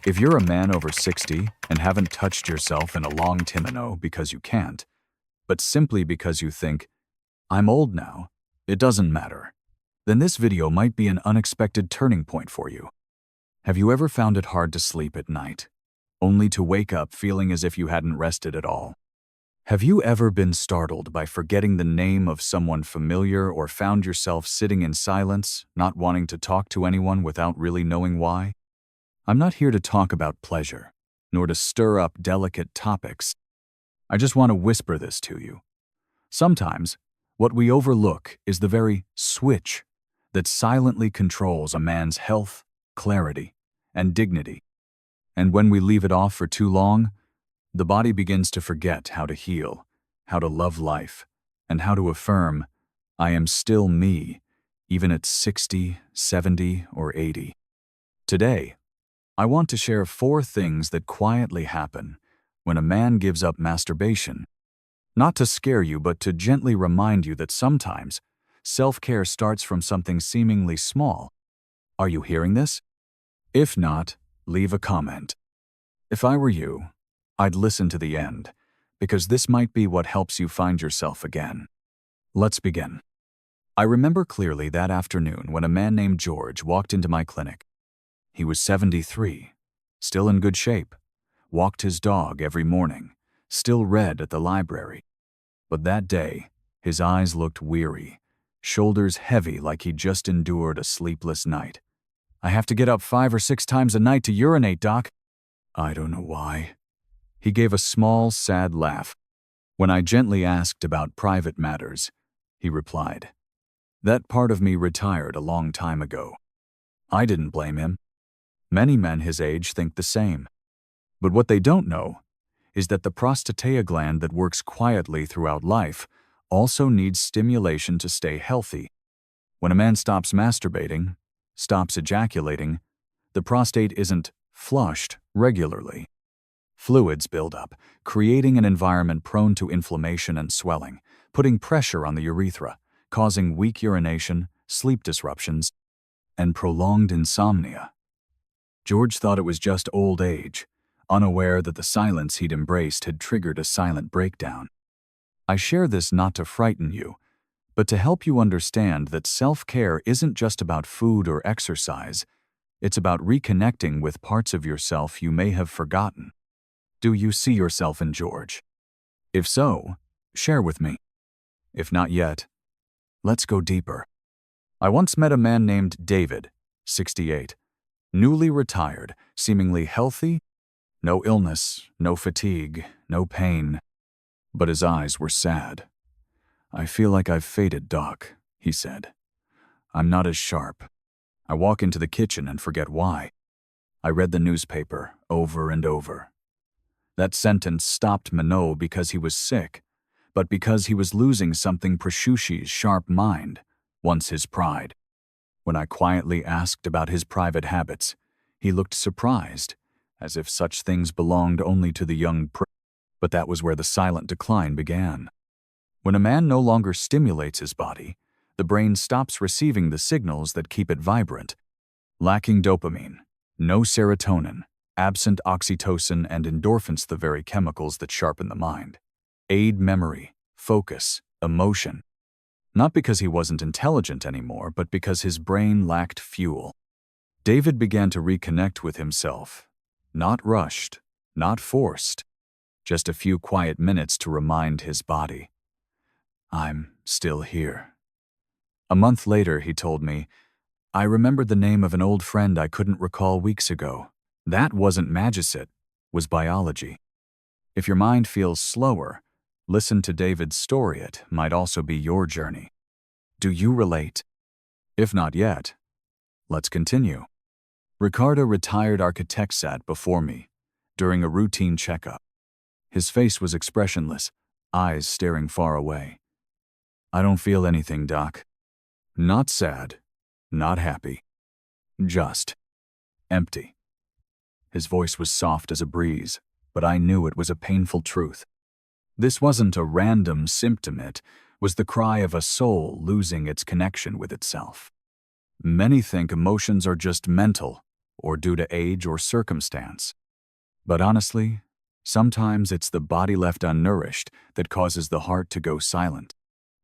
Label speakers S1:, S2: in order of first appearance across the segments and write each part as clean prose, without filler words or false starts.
S1: If you're a man over 60 and haven't touched yourself in a long time because you can't, but simply because you think, I'm old now, it doesn't matter, then this video might be an unexpected turning point for you. Have you ever found it hard to sleep at night, only to wake up feeling as if you hadn't rested at all? Have you ever been startled by forgetting the name of someone familiar or found yourself sitting in silence, not wanting to talk to anyone without really knowing why? I'm not here to talk about pleasure, nor to stir up delicate topics. I just want to whisper this to you. Sometimes, what we overlook is the very switch that silently controls a man's health, clarity, and dignity. And when we leave it off for too long, the body begins to forget how to heal, how to love life, and how to affirm, I am still me, even at 60, 70, or 80. Today, I want to share 4 things that quietly happen when a man gives up masturbation. Not to scare you, but to gently remind you that sometimes self-care starts from something seemingly small. Are you hearing this? If not, leave a comment. If I were you, I'd listen to the end, because this might be what helps you find yourself again. Let's begin. I remember clearly that afternoon when a man named George walked into my clinic. He was 73, still in good shape, walked his dog every morning, still read at the library. But that day, his eyes looked weary, shoulders heavy like he'd just endured a sleepless night. I have to get up 5 or 6 times a night to urinate, Doc. I don't know why. He gave a small, sad laugh. When I gently asked about private matters, he replied, that part of me retired a long time ago. I didn't blame him. Many men his age think the same. But what they don't know is that the prostata gland that works quietly throughout life also needs stimulation to stay healthy. When a man stops masturbating, stops ejaculating, the prostate isn't flushed regularly. Fluids build up, creating an environment prone to inflammation and swelling, putting pressure on the urethra, causing weak urination, sleep disruptions, and prolonged insomnia. George thought it was just old age, unaware that the silence he'd embraced had triggered a silent breakdown. I share this not to frighten you, but to help you understand that self-care isn't just about food or exercise. It's about reconnecting with parts of yourself you may have forgotten. Do you see yourself in George? If so, share with me. If not yet, let's go deeper. I once met a man named David, 68. Newly retired, seemingly healthy, no illness, no fatigue, no pain. But his eyes were sad. I feel like I've faded, Doc, he said. I'm not as sharp. I walk into the kitchen and forget why. I read the newspaper over and over. That sentence stopped me not because he was sick, but because he was losing something Prashushi's sharp mind, once his pride. When I quietly asked about his private habits, he looked surprised, as if such things belonged only to the young but that was where the silent decline began. When a man no longer stimulates his body, the brain stops receiving the signals that keep it vibrant. Lacking dopamine, no serotonin, absent oxytocin and endorphins, the very chemicals that sharpen the mind, aid memory, focus, emotion. Not because he wasn't intelligent anymore, but because his brain lacked fuel. David began to reconnect with himself, not rushed, not forced, just a few quiet minutes to remind his body, I'm still here. A month later, he told me, I remembered the name of an old friend I couldn't recall weeks ago. That wasn't magicit, was biology. If your mind feels slower, listen to David's story. It might also be your journey. Do you relate? If not yet, let's continue. Ricardo, retired architect, sat before me during a routine checkup. His face was expressionless, eyes staring far away. I don't feel anything, Doc. Not sad, not happy, just empty. His voice was soft as a breeze, but I knew it was a painful truth. This wasn't a random symptom, it was the cry of a soul losing its connection with itself. Many think emotions are just mental, or due to age or circumstance. But honestly, sometimes it's the body left unnourished that causes the heart to go silent.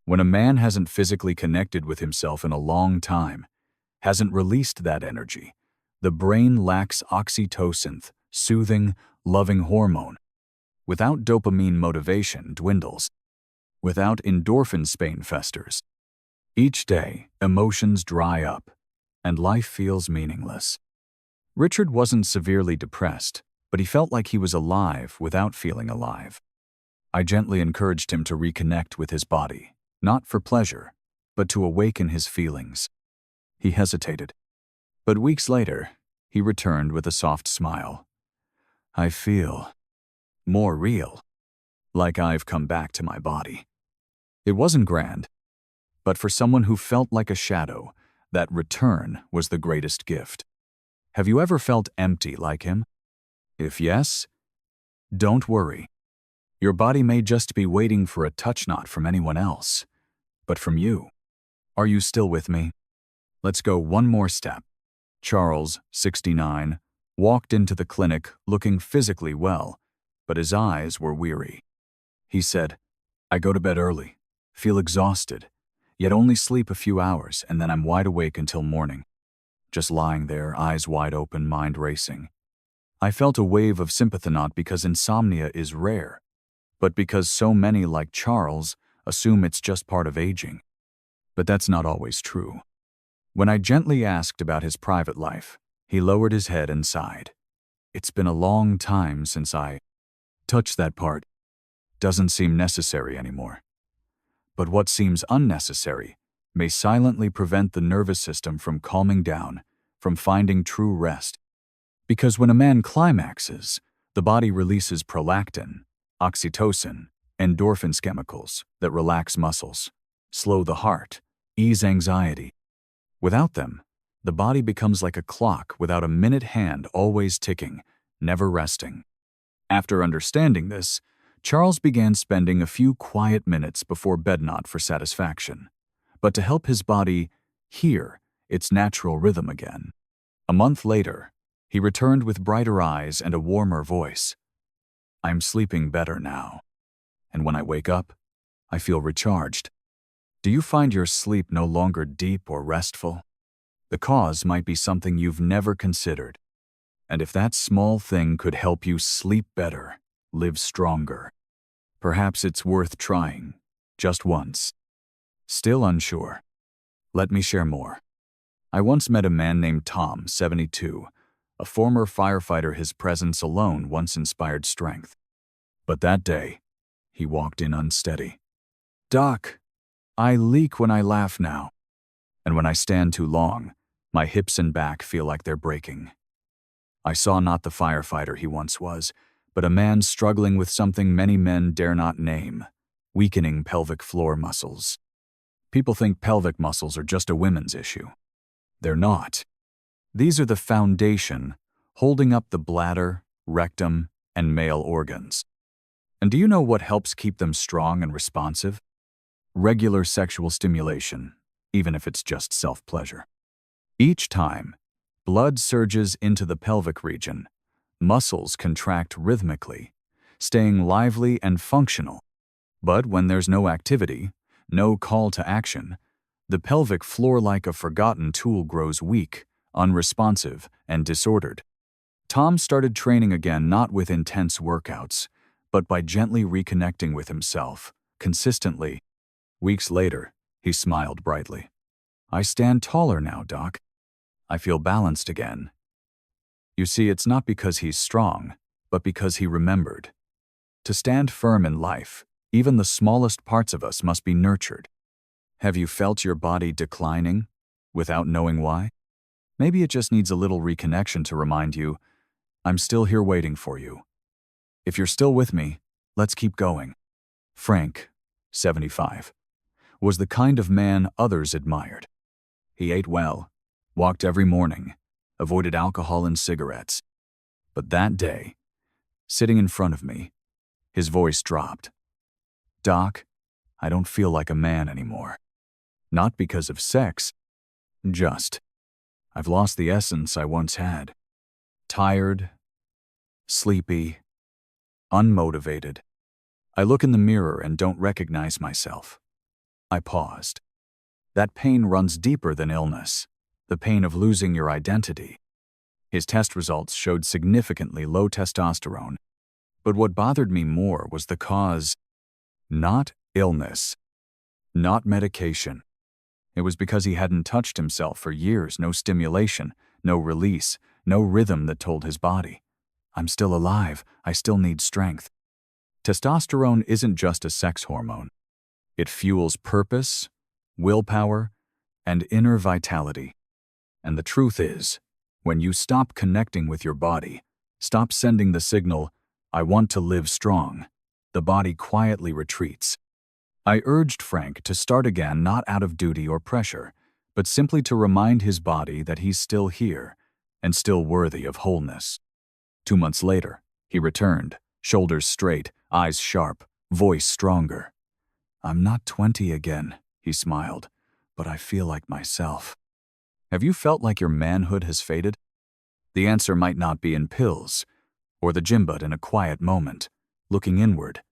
S1: When a man hasn't physically connected with himself in a long time, hasn't released that energy, the brain lacks oxytocin, soothing, loving hormone. Without dopamine, motivation dwindles. Without endorphins, pain festers. Each day, emotions dry up, and life feels meaningless. Richard wasn't severely depressed, but he felt like he was alive without feeling alive. I gently encouraged him to reconnect with his body, not for pleasure, but to awaken his feelings. He hesitated, but weeks later, he returned with a soft smile. I feel more real, like I've come back to my body. It wasn't grand, but for someone who felt like a shadow, that return was the greatest gift. Have you ever felt empty like him? If yes, don't worry. Your body may just be waiting for a touch, not from anyone else, but from you. Are you still with me? Let's go one more step. Charles, 69, walked into the clinic looking physically well, but his eyes were weary. He said, I go to bed early, feel exhausted, yet only sleep a few hours, and then I'm wide awake until morning. Just lying there, eyes wide open, mind racing. I felt a wave of sympathy, not because insomnia is rare, but because so many like Charles assume it's just part of aging. But that's not always true. When I gently asked about his private life, he lowered his head and sighed. It's been a long time since I touched that part. Doesn't seem necessary anymore. But what seems unnecessary may silently prevent the nervous system from calming down, from finding true rest. Because when a man climaxes, the body releases prolactin, oxytocin, endorphins, chemicals that relax muscles, slow the heart, ease anxiety. Without them, the body becomes like a clock without a minute hand, always ticking, never resting. After understanding this, Charles began spending a few quiet minutes before bed, not for satisfaction, but to help his body hear its natural rhythm again. A month later, he returned with brighter eyes and a warmer voice. I'm sleeping better now, and when I wake up, I feel recharged. Do you find your sleep no longer deep or restful? The cause might be something you've never considered. And if that small thing could help you sleep better, live stronger, perhaps it's worth trying, just once. Still unsure? Let me share more. I once met a man named Tom, 72, a former firefighter. His presence alone once inspired strength. But that day, he walked in unsteady. Doc, I leak when I laugh now, and when I stand too long, my hips and back feel like they're breaking. I saw not the firefighter he once was, but a man struggling with something many men dare not name: weakening pelvic floor muscles. People think pelvic muscles are just a women's issue. They're not. These are the foundation holding up the bladder, rectum, and male organs. And do you know what helps keep them strong and responsive? Regular sexual stimulation, even if it's just self-pleasure. Each time, blood surges into the pelvic region, muscles contract rhythmically, staying lively and functional. But when there's no activity, no call to action, the pelvic floor, like a forgotten tool, grows weak, unresponsive, and disordered. Tom started training again, not with intense workouts, but by gently reconnecting with himself, consistently. Weeks later, he smiled brightly. I stand taller now, Doc. I feel balanced again. You see, it's not because he's strong, but because he remembered. To stand firm in life, even the smallest parts of us must be nurtured. Have you felt your body declining without knowing why? Maybe it just needs a little reconnection to remind you, I'm still here waiting for you. If you're still with me, let's keep going. Frank, 75, was the kind of man others admired. He ate well, walked every morning, avoided alcohol and cigarettes. But that day, sitting in front of me, his voice dropped. Doc, I don't feel like a man anymore. Not because of sex, just I've lost the essence I once had. Tired, sleepy, unmotivated. I look in the mirror and don't recognize myself. I paused. That pain runs deeper than illness, the pain of losing your identity. His test results showed significantly low testosterone, but what bothered me more was the cause. Not illness, not medication. It was because he hadn't touched himself for years, no stimulation, no release, no rhythm that told his body, I'm still alive, I still need strength. Testosterone isn't just a sex hormone. It fuels purpose, willpower, and inner vitality. And the truth is, when you stop connecting with your body, stop sending the signal, I want to live strong, the body quietly retreats. I urged Frank to start again, not out of duty or pressure, but simply to remind his body that he's still here and still worthy of wholeness. 2 months later, he returned, shoulders straight, eyes sharp, voice stronger. I'm not 20 again, he smiled, but I feel like myself. Have you felt like your manhood has faded? The answer might not be in pills, or the gym, but in a quiet moment, looking inward,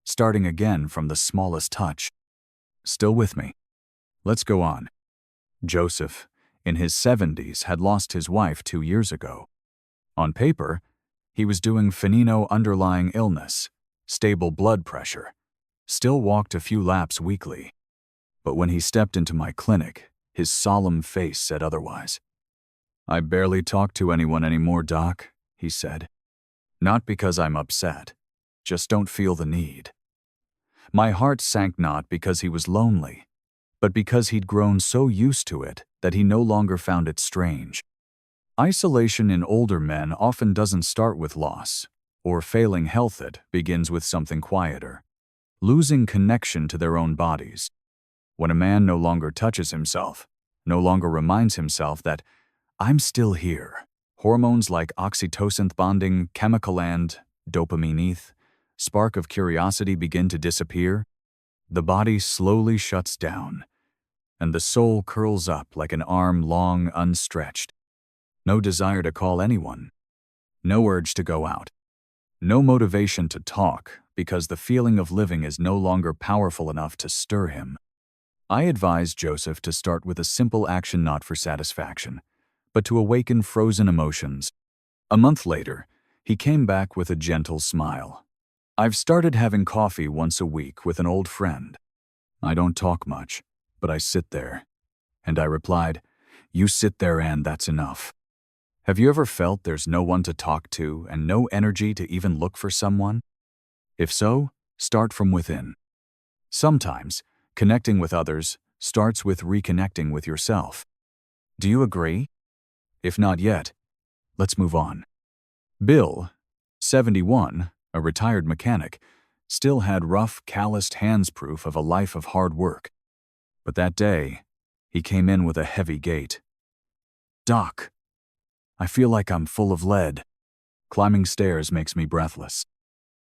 S1: starting again from the smallest touch. Still with me? Let's go on. Joseph, in his 70s, had lost his wife 2 years ago. On paper, he was doing finito underlying illness, stable blood pressure, still walked a few laps weekly. But when he stepped into my clinic, his solemn face said otherwise. I barely talk to anyone anymore, Doc, he said. Not because I'm upset, just don't feel the need. My heart sank not because he was lonely, but because he'd grown so used to it that he no longer found it strange. Isolation in older men often doesn't start with loss, or failing health. It begins with something quieter, losing connection to their own bodies. When a man no longer touches himself, no longer reminds himself that I'm still here, hormones like oxytocin bonding, chemical and dopamine, spark of curiosity begin to disappear, the body slowly shuts down, and the soul curls up like an arm long unstretched. No desire to call anyone, no urge to go out, no motivation to talk because the feeling of living is no longer powerful enough to stir him. I advised Joseph to start with a simple action, not for satisfaction, but to awaken frozen emotions. A month later, he came back with a gentle smile. I've started having coffee once a week with an old friend. I don't talk much, but I sit there. And I replied, you sit there and that's enough. Have you ever felt there's no one to talk to and no energy to even look for someone? If so, start from within. Sometimes, connecting with others starts with reconnecting with yourself. Do you agree? If not yet, let's move on. Bill, 71, a retired mechanic, still had rough, calloused hands, proof of a life of hard work. But that day, he came in with a heavy gait. Doc, I feel like I'm full of lead. Climbing stairs makes me breathless.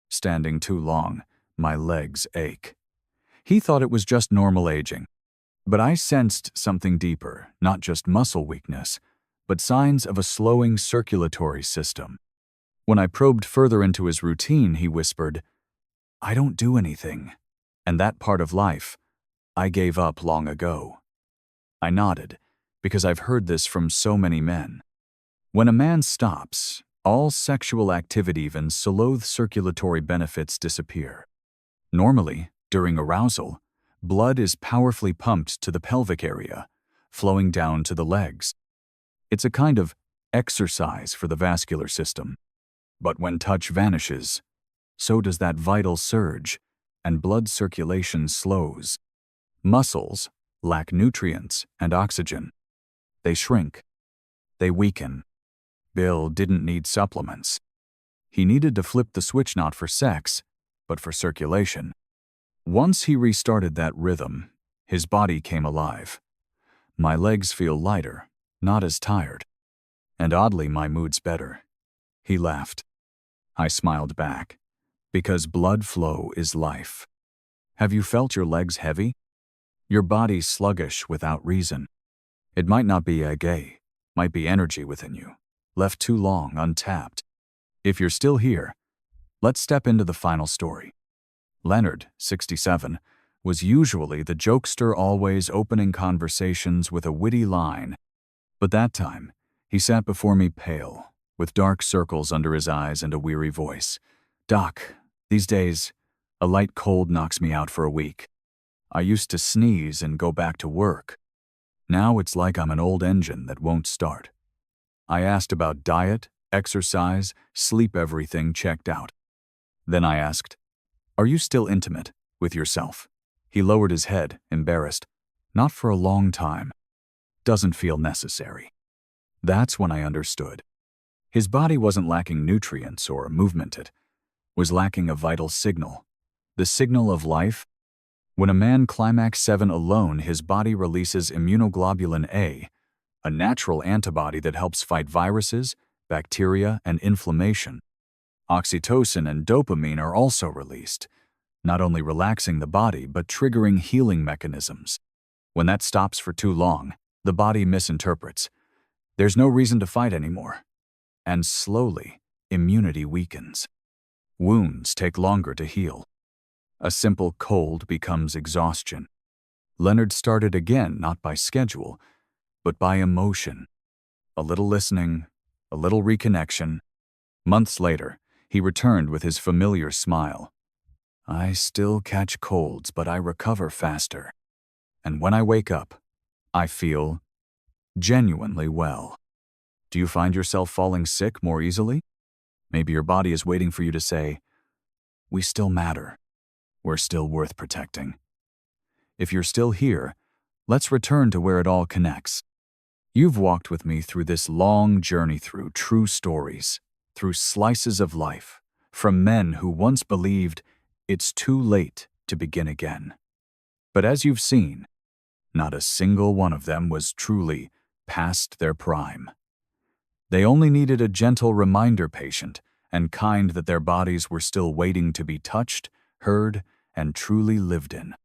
S1: Standing too long, my legs ache. He thought it was just normal aging. But I sensed something deeper, not just muscle weakness, but signs of a slowing circulatory system. When I probed further into his routine, he whispered, I don't do anything, and that part of life, I gave up long ago. I nodded, because I've heard this from so many men. When a man stops, all sexual activity, even slow circulatory benefits disappear. Normally, during arousal, blood is powerfully pumped to the pelvic area, flowing down to the legs. It's a kind of exercise for the vascular system. But when touch vanishes, so does that vital surge, and blood circulation slows. Muscles lack nutrients and oxygen. They shrink. They weaken. Bill didn't need supplements. He needed to flip the switch, not for sex, but for circulation. Once he restarted that rhythm, his body came alive. My legs feel lighter, not as tired. And oddly, my mood's better. He laughed. I smiled back, because blood flow is life. Have you felt your legs heavy? Your body sluggish without reason. It might not be a gay, might be energy within you. left too long untapped. If you're still here, let's step into the final story. Leonard, 67, was usually the jokester, always opening conversations with a witty line. But that time, he sat before me pale, with dark circles under his eyes and a weary voice. "Doc, these days, a light cold knocks me out for a week. I used to sneeze and go back to work. Now it's like I'm an old engine that won't start." I asked about diet, exercise, sleep, everything checked out. Then I asked, "Are you still intimate with yourself?" He lowered his head, embarrassed. "Not for a long time. Doesn't feel necessary." That's when I understood. His body wasn't lacking nutrients or movement, it was lacking a vital signal. The signal of life. When a man climax 7 alone, his body releases immunoglobulin A, a natural antibody that helps fight viruses, bacteria, and inflammation. Oxytocin and dopamine are also released, not only relaxing the body but triggering healing mechanisms. When that stops for too long, the body misinterprets. There's no reason to fight anymore. And slowly, immunity weakens. Wounds take longer to heal. A simple cold becomes exhaustion. Leonard started again, not by schedule, but by emotion. A little listening, a little reconnection. Months later, he returned with his familiar smile. "I still catch colds, but I recover faster. And when I wake up, I feel genuinely well." Do you find yourself falling sick more easily? Maybe your body is waiting for you to say, "We still matter. We're still worth protecting." If you're still here, let's return to where it all connects. You've walked with me through this long journey, through true stories, through slices of life, from men who once believed it's too late to begin again. But as you've seen, not a single one of them was truly past their prime. They only needed a gentle reminder, patient and kind, that their bodies were still waiting to be touched, heard, and truly lived in.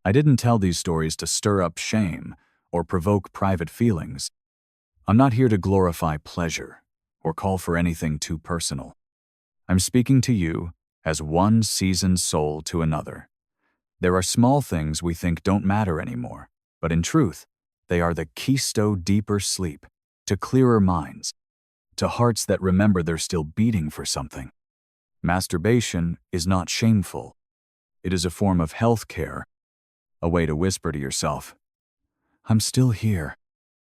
S1: I didn't tell these stories to stir up shame or provoke private feelings. I'm not here to glorify pleasure or call for anything too personal. I'm speaking to you as one seasoned soul to another. There are small things we think don't matter anymore, but in truth, they are the keystone deeper sleep, to clearer minds, to hearts that remember they're still beating for something. Masturbation is not shameful. It is a form of health care, a way to whisper to yourself, "I'm still here.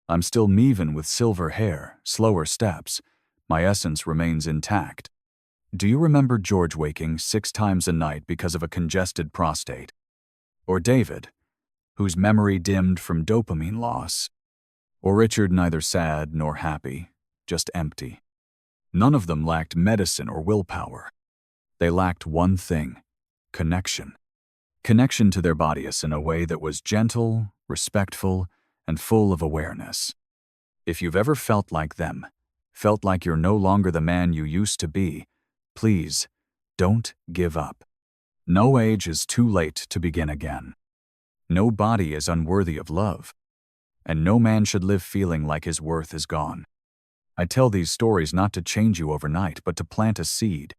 S1: I'm still Meven with silver hair, slower steps. My essence remains intact." Do you remember George waking 6 times a night because of a congested prostate? Or David, whose memory dimmed from dopamine loss? Or Richard, neither sad nor happy, just empty? None of them lacked medicine or willpower. They lacked one thing: connection. Connection to their bodies in a way that was gentle, respectful, and full of awareness. If you've ever felt like them, felt like you're no longer the man you used to be, please, don't give up. No age is too late to begin again. No body is unworthy of love. And no man should live feeling like his worth is gone. I tell these stories not to change you overnight, but to plant a seed.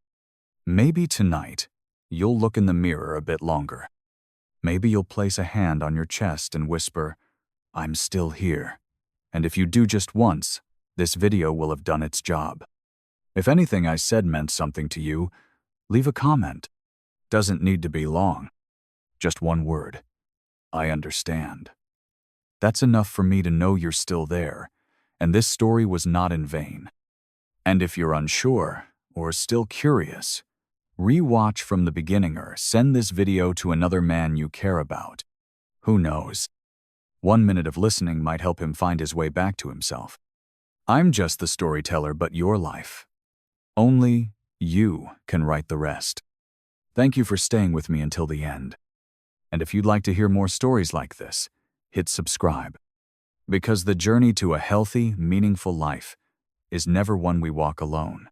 S1: Maybe tonight, you'll look in the mirror a bit longer. Maybe you'll place a hand on your chest and whisper, "I'm still here." And if you do just once, this video will have done its job. If anything I said meant something to you, leave a comment. Doesn't need to be long. Just one word: "I understand." That's enough for me to know you're still there, and this story was not in vain. And if you're unsure or still curious, re-watch from the beginning or send this video to another man you care about. Who knows? 1 minute of listening might help him find his way back to himself. I'm just the storyteller, but your life. Only you can write the rest. Thank you for staying with me until the end. And if you'd like to hear more stories like this, hit subscribe. Because the journey to a healthy, meaningful life is never one we walk alone.